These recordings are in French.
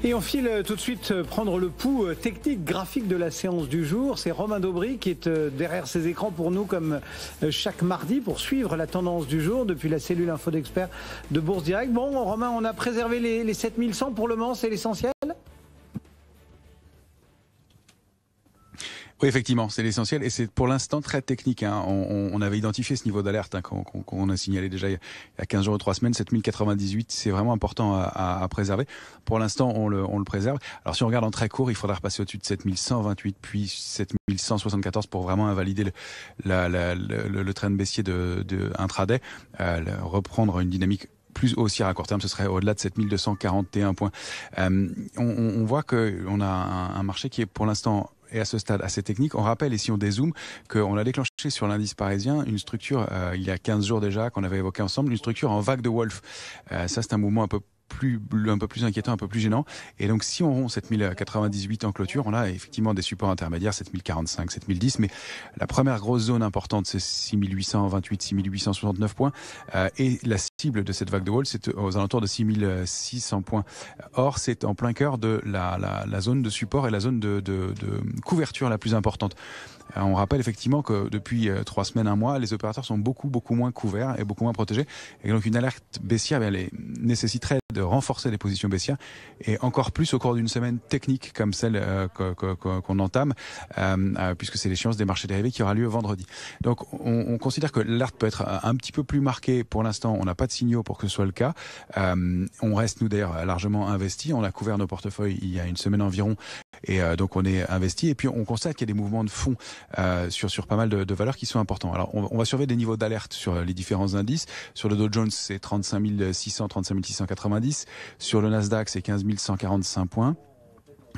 Et on file tout de suite prendre le pouls technique, graphique de la séance du jour. C'est Romain Daubry qui est derrière ses écrans pour nous comme chaque mardi pour suivre la tendance du jour depuis la cellule Info d'Experts de Bourse Direct. Bon Romain, on a préservé les 7100 pour le moment, c'est l'essentiel ? Oui, effectivement, c'est l'essentiel et c'est pour l'instant très technique. On avait identifié ce niveau d'alerte qu'on a signalé déjà il y a 15 jours ou 3 semaines, 7098, c'est vraiment important à préserver. Pour l'instant, on le préserve. Alors si on regarde en très court, il faudra repasser au-dessus de 7128 puis 7174 pour vraiment invalider le trend baissier de intraday, reprendre une dynamique plus haussière à court terme, ce serait au-delà de 7241 points. On voit qu'on a un marché qui est pour l'instant et à ce stade assez technique. On rappelle, et si on dézoome, qu'on a déclenché sur l'indice parisien une structure, il y a 15 jours déjà, qu'on avait évoqué ensemble, une structure en vague de Wolf. Ça, c'est un mouvement un peu plus inquiétant, un peu plus gênant. Et donc, si on rompt 7098 en clôture, on a effectivement des supports intermédiaires, 7045, 7010, mais la première grosse zone importante, c'est 6828, 6869 points. Et la cible de cette vague de Wall, c'est aux alentours de 6600 points. Or, c'est en plein cœur de la zone de support et la zone de couverture la plus importante. On rappelle effectivement que depuis 3 semaines, 1 mois, les opérateurs sont beaucoup moins couverts et beaucoup moins protégés. Et donc une alerte baissière, elle nécessiterait de renforcer les positions baissières et encore plus au cours d'une semaine technique comme celle qu'on entame, puisque c'est l'échéance des marchés dérivés qui aura lieu vendredi. Donc on considère que l'alerte peut être un petit peu plus marquée. Pour l'instant, on n'a pas de signaux pour que ce soit le cas. On reste, nous d'ailleurs, largement investis. On a couvert nos portefeuilles il y a une semaine environ. Et donc on est investi et puis on constate qu'il y a des mouvements de fond sur pas mal de valeurs qui sont importants. Alors on va surveiller des niveaux d'alerte sur les différents indices. Sur le Dow Jones, c'est 35 600, 35 690. Sur le Nasdaq, c'est 15 145 points.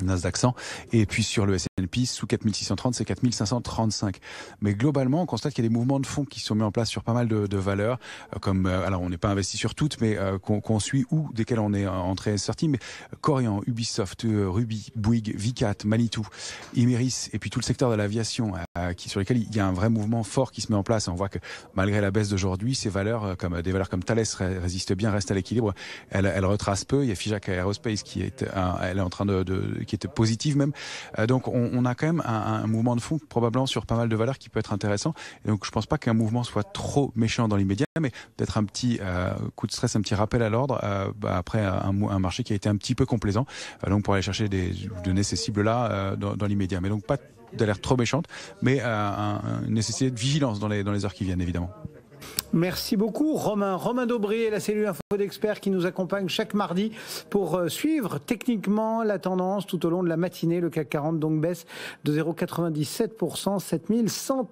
Nasdaq 100, et puis sur le S&P sous 4630, c'est 4535. Mais globalement, on constate qu'il y a des mouvements de fond qui sont mis en place sur pas mal de valeurs, comme alors on n'est pas investi sur toutes, mais qu'on suit ou desquelles on est entré et sorti, mais Corian, Ubisoft, Ruby, Bouygues, Vicat, Manitou, Imerys, et puis tout le secteur de l'aviation, sur lesquels il y a un vrai mouvement fort qui se met en place. On voit que malgré la baisse d'aujourd'hui, ces valeurs, comme des valeurs comme Thales résistent bien, restent à l'équilibre. Elles retracent peu. Il y a Figeac Aerospace qui est, elle est en train qui était positive même. Donc on a quand même un mouvement de fond probablement sur pas mal de valeurs qui peut être intéressant. Et donc je pense pas qu'un mouvement soit trop méchant dans l'immédiat, mais peut-être un petit coup de stress, un petit rappel à l'ordre après un marché qui a été un petit peu complaisant. Donc pour aller chercher de ces cibles là dans l'immédiat. Mais donc pas d'alerte trop méchante, mais une nécessité de vigilance dans les heures qui viennent évidemment. Merci beaucoup Romain Daubry et la cellule Info d'Experts qui nous accompagne chaque mardi pour suivre techniquement la tendance tout au long de la matinée. Le CAC 40 donc baisse de 0,97%, 7100.